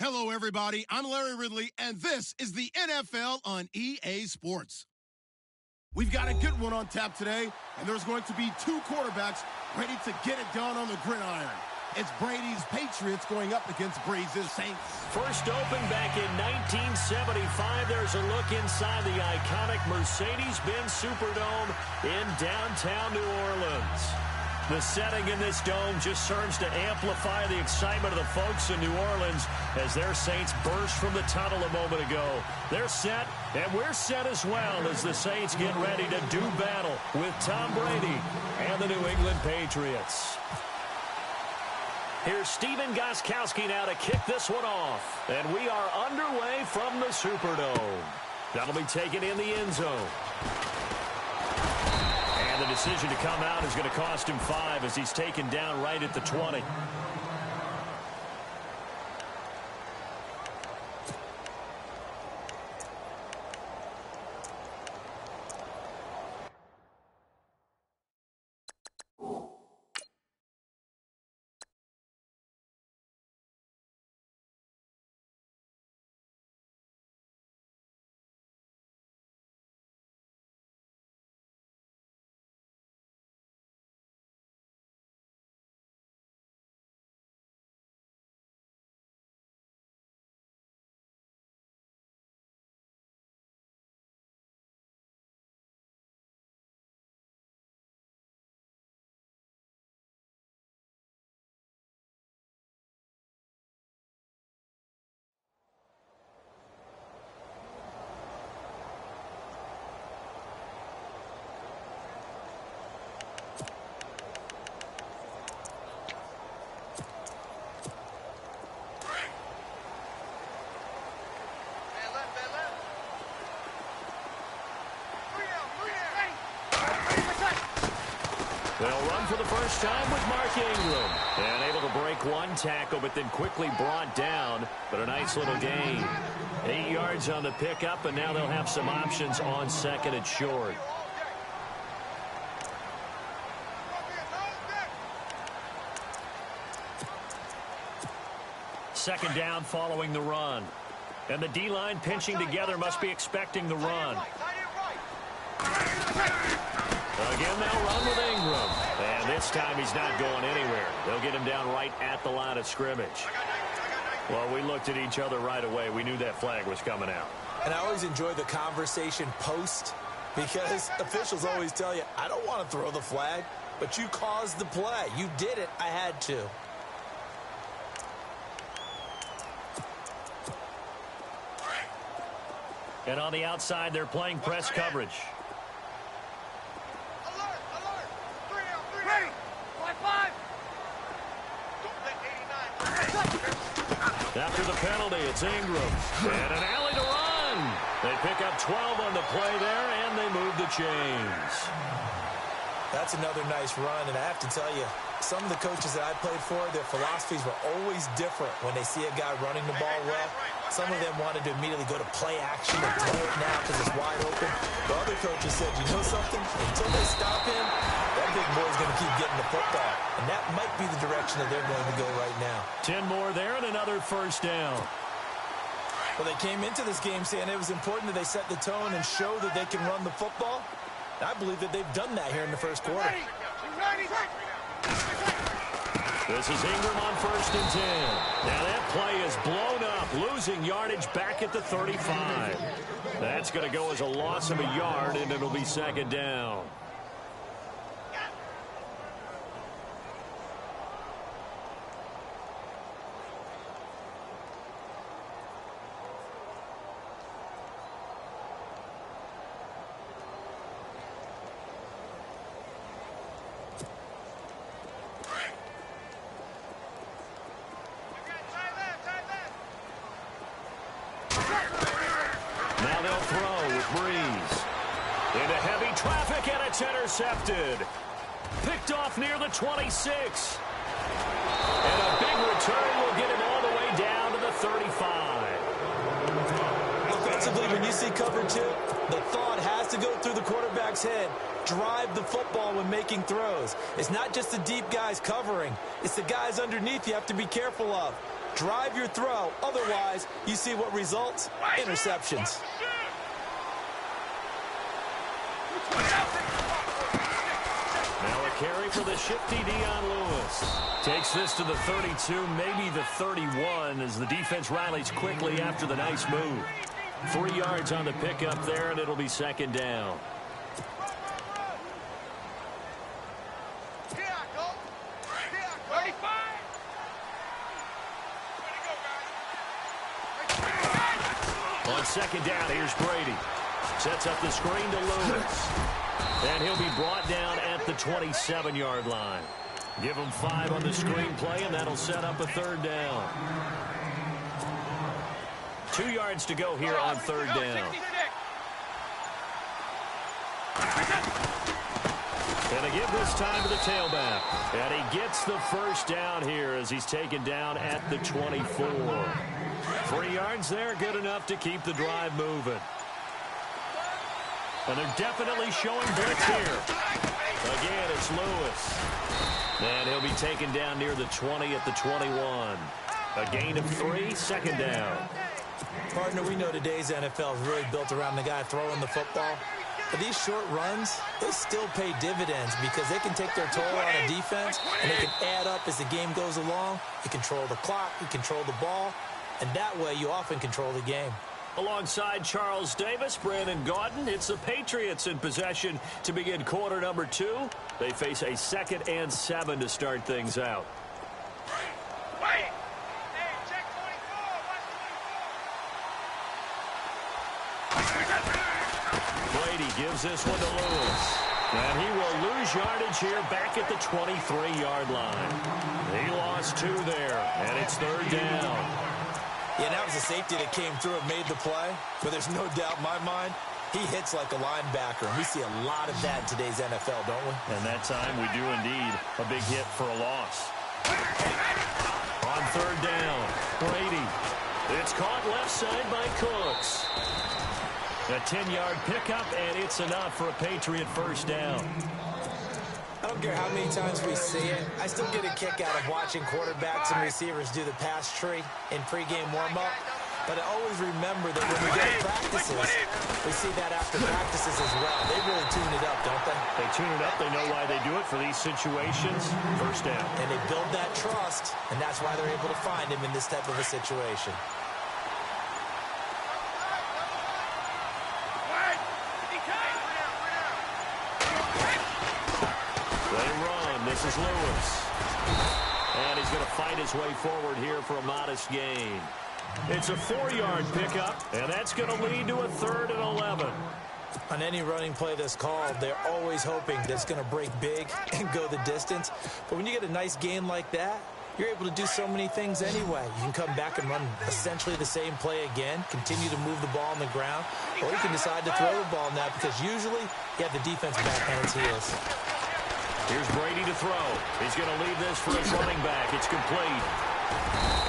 Hello, everybody. I'm Larry Ridley, and this is the NFL on EA Sports. We've got a good one on tap today, and there's going to be two quarterbacks ready to get it done on the gridiron. It's Brady's Patriots going up against Brees' Saints. First opened back in 1975. There's a look inside the iconic Mercedes-Benz Superdome in downtown New Orleans. The setting in this dome just serves to amplify the excitement of the folks in New Orleans as their Saints burst from the tunnel a moment ago. They're set, and we're set as well as the Saints get ready to do battle with Tom Brady and the New England Patriots. Here's Stephen Gostkowski now to kick this one off. And we are underway from the Superdome. That'll be taken in the end zone. And the decision to come out is going to cost him 5 as he's taken down right at the 20. They'll run for the first time with Mark Ingram. And able to break one tackle, but then quickly brought down. But a nice little gain. 8 yards on the pickup, and now they'll have some options on second and short. Second down following the run. And the D-line pinching together must be expecting the run. Again, they'll run with Ingram. And this time he's not going anywhere. They'll get him down right at the line of scrimmage. Well, we looked at each other right away. We knew that flag was coming out. And I always enjoy the conversation post because officials always tell you, I don't want to throw the flag, but you caused the play. You did it. I had to. And on the outside, they're playing press coverage. After the penalty, it's Ingram. And an alley to run. They pick up 12 on the play there, and they move the chains. That's another nice run, and I have to tell you, some of the coaches that I played for, their philosophies were always different when they see a guy running the ball well. Some of them wanted to immediately go to play action and throw it now because it's wide open. The other coaches said, you know something? Until they stop him, that big boy's going to keep getting the football. And that might be the direction that they're going to go right now. 10 more there and another first down. Well, they came into this game saying it was important that they set the tone and show that they can run the football. I believe that they've done that here in the first quarter. This is Ingram on 1st and 10. Now that play is blown up, losing yardage back at the 35. That's going to go as a loss of a yard, and it'll be second down. Now they'll throw with Brees. Into heavy traffic, and it's intercepted. Picked off near the 26. And a big return will get him all the way down to the 35. Offensively, when you see cover 2, the thought has to go through the quarterback's head. Drive the football when making throws. It's not just the deep guys covering. It's the guys underneath you have to be careful of. Drive your throw. Otherwise, you see what results? Interceptions. Now a carry for the shifty Dion Lewis. Takes this to the 32, maybe the 31, as the defense rallies quickly after the nice move. 3 yards on the pickup there, and it'll be second down. On second down, here's Brady. Sets up the screen to Lewis. And he'll be brought down at the 27-yard line. Give him 5 on the screen play, and that'll set up a third down. 2 yards to go here on third down. And they give this time to the tailback. And he gets the first down here as he's taken down at the 24. 3 yards there, good enough to keep the drive moving. And they're definitely showing blitz here. Again, it's Lewis. And he'll be taken down near the 20 at the 21. A gain of 3, second down. Partner, we know today's NFL is really built around the guy throwing the football. But these short runs, they still pay dividends because they can take their toll on a defense, and they can add up as the game goes along. You control the clock, you control the ball, and that way you often control the game. Alongside Charles Davis, Brandon Gaudin, it's the Patriots in possession to begin quarter number 2. They face a 2nd and 7 to start things out. Brady gives this one to Lewis. And he will lose yardage here back at the 23-yard line. He lost 2 there, and it's third down. Yeah, that was a safety that came through and made the play. But there's no doubt in my mind, he hits like a linebacker. And we see a lot of that in today's NFL, don't we? And that time we do indeed. A big hit for a loss. On third down, Brady. It's caught left side by Cooks. A 10-yard pickup, and it's enough for a Patriot first down. I don't care how many times we see it. I still get a kick out of watching quarterbacks and receivers do the pass tree in pregame warm-up. But I always remember that when we go to practices, we see that after practices as well. They really tune it up, don't they? They tune it up. They know why they do it for these situations. First down. And they build that trust, and that's why they're able to find him in this type of a situation. This is Lewis. And he's going to fight his way forward here for a modest gain. It's a 4-yard pickup, and that's going to lead to a 3rd and 11. On any running play that's called, they're always hoping that it's going to break big and go the distance. But when you get a nice gain like that, you're able to do so many things anyway. You can come back and run essentially the same play again, continue to move the ball on the ground, or you can decide to throw the ball now because usually you have the defense back on its heels. Here's Brady to throw. He's going to leave this for his running back. It's complete.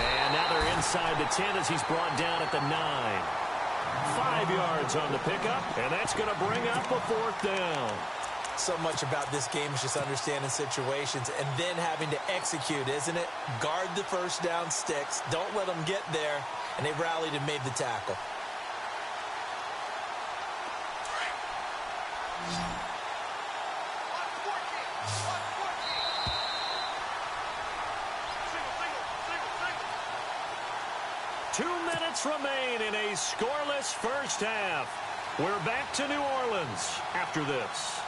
And now they're inside the 10 as he's brought down at the 9. 5 yards on the pickup, and that's going to bring up a 4th down. So much about this game is just understanding situations and then having to execute, isn't it? Guard the first down sticks. Don't let them get there. And they rallied and made the tackle. Remain in a scoreless first half. We're back to New Orleans after this.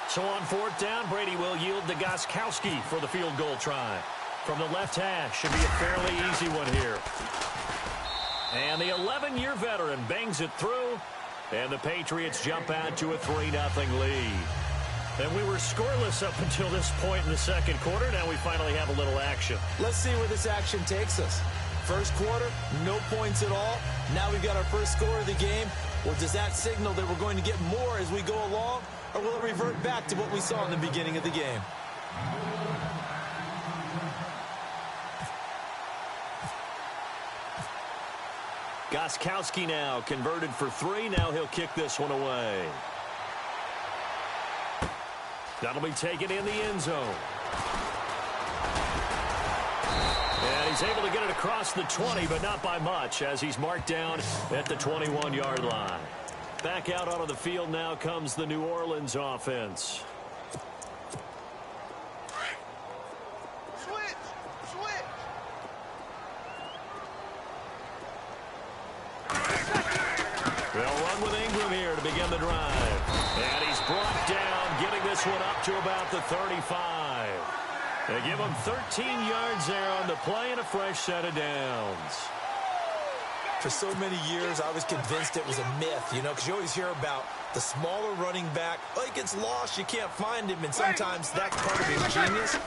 So on 4th down, Brady will yield to Gostkowski for the field goal try. From the left hash, should be a fairly easy one here. And the 11-year veteran bangs it through, and the Patriots jump out to a 3-0 lead. And we were scoreless up until this point in the second quarter. Now we finally have a little action. Let's see where this action takes us. First quarter, no points at all. Now we've got our first score of the game. Well, does that signal that we're going to get more as we go along? Or will it revert back to what we saw in the beginning of the game? Gostkowski now converted for 3. Now he'll kick this one away. That'll be taken in the end zone. he's able to get it across the 20, but not by much, as he's marked down at the 21-yard line. Back out onto the field now comes the New Orleans offense. They'll run with Ingram here to begin the drive. And he's brought down, getting this one up to about the 35. They give him 13 yards there on the play and a fresh set of downs. For so many years, I was convinced it was a myth, because you always hear about the smaller running back. Oh, he gets lost, you can't find him, and sometimes that's part of his genius.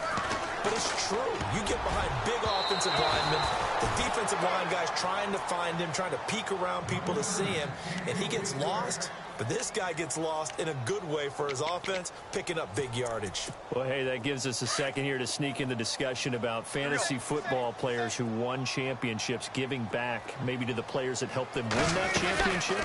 But it's true. You get behind big offensive linemen, the defensive line guys trying to find him, trying to peek around people to see him, and he gets lost. But this guy gets lost in a good way for his offense, picking up big yardage. Well, hey, that gives us a second here to sneak in the discussion about fantasy football players who won championships, giving back maybe to the players that helped them win that championship.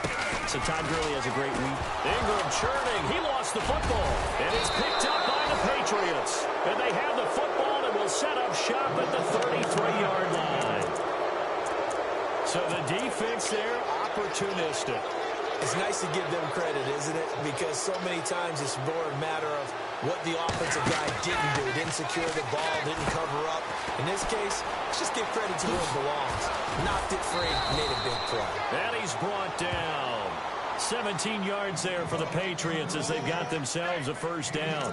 So Todd Gurley has a great week. Ingram churning. He lost the football. And it's picked up by the Patriots. And they have the football and will set up shop at the 33-yard line. So the defense there, opportunistic. It's nice to give them credit, isn't it? Because so many times it's more a matter of what the offensive guy didn't do. Didn't secure the ball, didn't cover up. In this case, let's just give credit to where it belongs. Knocked it free, made a big play. And he's brought down. 17 yards there for the Patriots as they've got themselves a first down.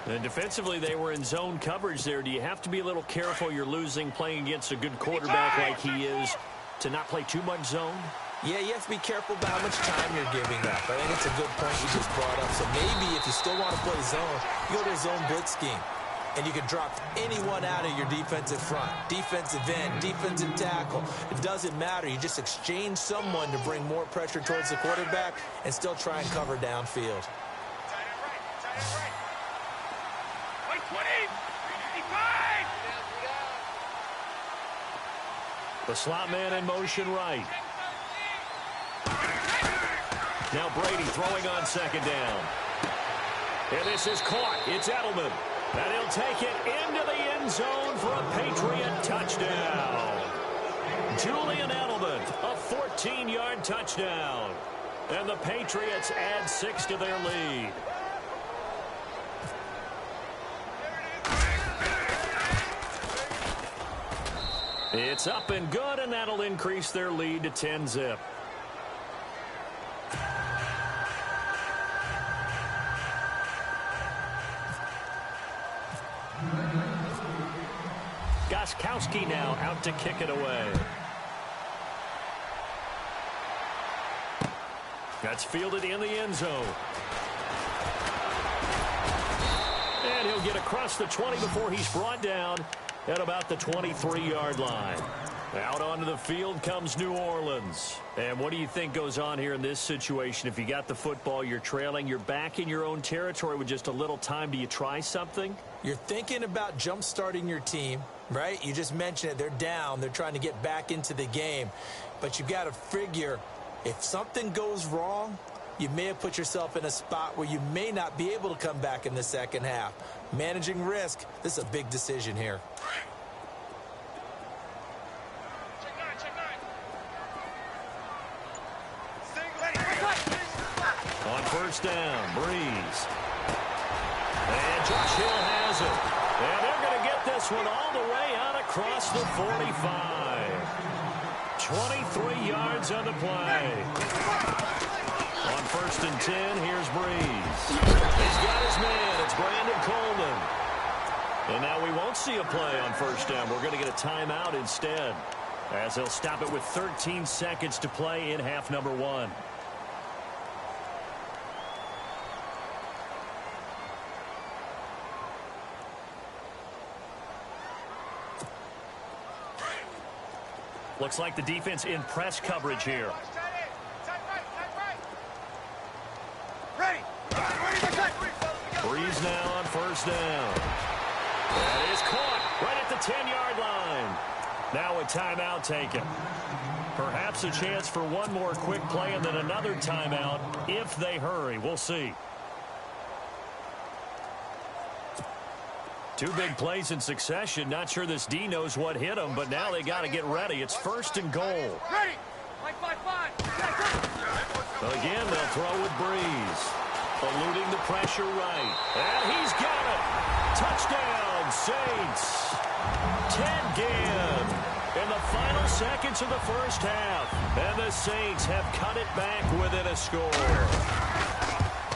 And defensively, they were in zone coverage there. Do you have to be a little careful? You're losing playing against a good quarterback like he is to not play too much zone? Yeah, you have to be careful about how much time you're giving up. I think it's a good point you just brought up. So maybe if you still want to play zone, you go to a zone blitz scheme. And you can drop anyone out of your defensive front. Defensive end, defensive tackle. It doesn't matter. You just exchange someone to bring more pressure towards the quarterback and still try and cover downfield. The slot man in motion right. Now Brady throwing on second down. And this is caught. It's Edelman. And he'll take it into the end zone for a Patriot touchdown. Julian Edelman, a 14-yard touchdown. And the Patriots add 6 to their lead. It's up and good, and that'll increase their lead to 10-zip. Gostkowski now out to kick it away. That's fielded in the end zone. And he'll get across the 20 before he's brought down at about the 23-yard line. Out onto the field comes New Orleans. And what do you think goes on here in this situation? If you got the football, you're trailing, you're back in your own territory with just a little time. Do you try something? You're thinking about jump-starting your team, right? You just mentioned it. They're down. They're trying to get back into the game. But you've got to figure, if something goes wrong, you may have put yourself in a spot where you may not be able to come back in the second half. Managing risk, this is a big decision here. On first down, Breeze. And Josh Hill has it. And they're going to get this one all the way out across the 45. 23 yards on the play. On first and 10, here's Breeze. He's got his man. It's Brandon Coleman. And now we won't see a play on first down. We're going to get a timeout instead, as they'll stop it with 13 seconds to play in half number 1. Looks like the defense in press coverage here. Breeze now on first down. That is caught right at the 10-yard line. Now a timeout taken. Perhaps a chance for one more quick play and then another timeout if they hurry. We'll see. Two big plays in succession. Not sure this D knows what hit him, but now they got to get ready. It's 1st and goal. Ready. 5-5-5. Again, they'll throw with Breeze. Eluding the pressure right. And he's got it. Touchdown, Saints. Ted Ginn in the final seconds of the first half. And the Saints have cut it back within a score.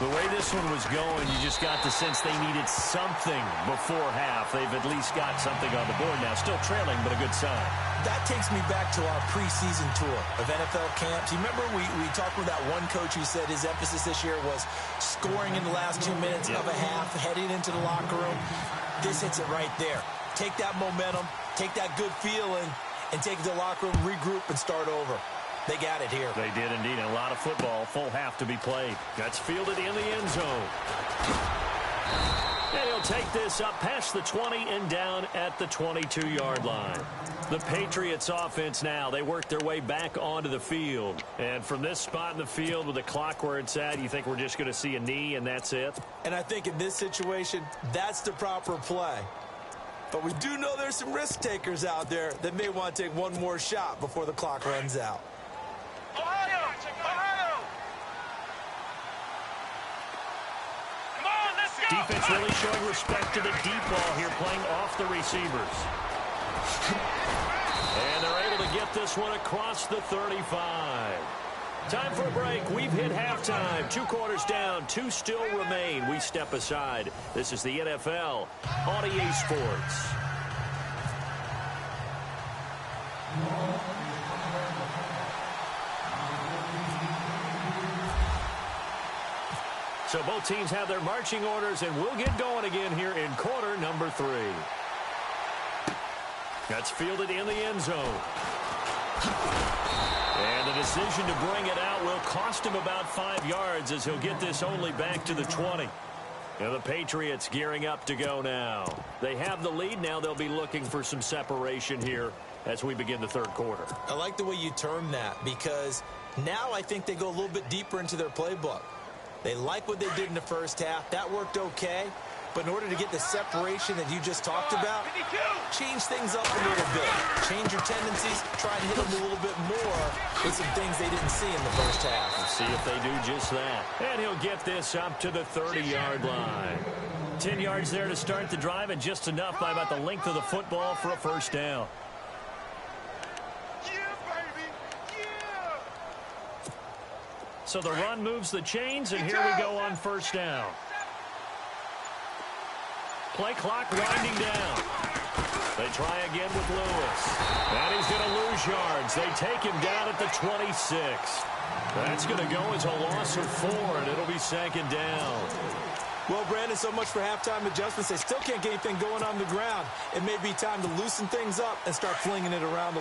The way this one was going, you just got the sense they needed something before half. They've at least got something on the board now. Still trailing, but a good sign. That takes me back to our preseason tour of NFL camps. You remember we talked with that one coach who said his emphasis this year was scoring in the last 2 minutes of a half, heading into the locker room. This hits it right there. Take that momentum, take that good feeling, and take it to the locker room, regroup, and start over. They got it here. They did indeed. And a lot of football, full half to be played. That's fielded in the end zone. And he'll take this up past the 20 and down at the 22-yard line. The Patriots offense now, they work their way back onto the field. And from this spot in the field with the clock where it's at, you think we're just going to see a knee and that's it? And I think in this situation, that's the proper play. But we do know there's some risk takers out there that may want to take one more shot before the clock runs out. Ohio! Come on, let's go! Defense really showing respect to the deep ball here, playing off the receivers. And they're able to get this one across the 35. Time for a break. We've hit halftime. 2 quarters down. 2 still remain. We step aside. This is the NFL on EA Sports. So both teams have their marching orders, and we'll get going again here in quarter number 3. That's fielded in the end zone. And the decision to bring it out will cost him about 5 yards as he'll get this only back to the 20. And the Patriots gearing up to go now. They have the lead. Now they'll be looking for some separation here as we begin the 3rd quarter. I like the way you term that because now I think they go a little bit deeper into their playbook. They like what they did in the first half. That worked okay. But in order to get the separation that you just talked about, change things up a little bit. Change your tendencies. Try and hit them a little bit more with some things they didn't see in the first half. We'll see if they do just that. And he'll get this up to the 30-yard line. 10 yards there to start the drive, and just enough by about the length of the football for a first down. So the run moves the chains, and here we go on first down. Play clock winding down. They try again with Lewis. And he's going to lose yards. They take him down at the 26. That's going to go as a loss of 4, and it'll be 2nd down. Well, Brandon, so much for halftime adjustments. They still can't get anything going on the ground. It may be time to loosen things up and start flinging it around the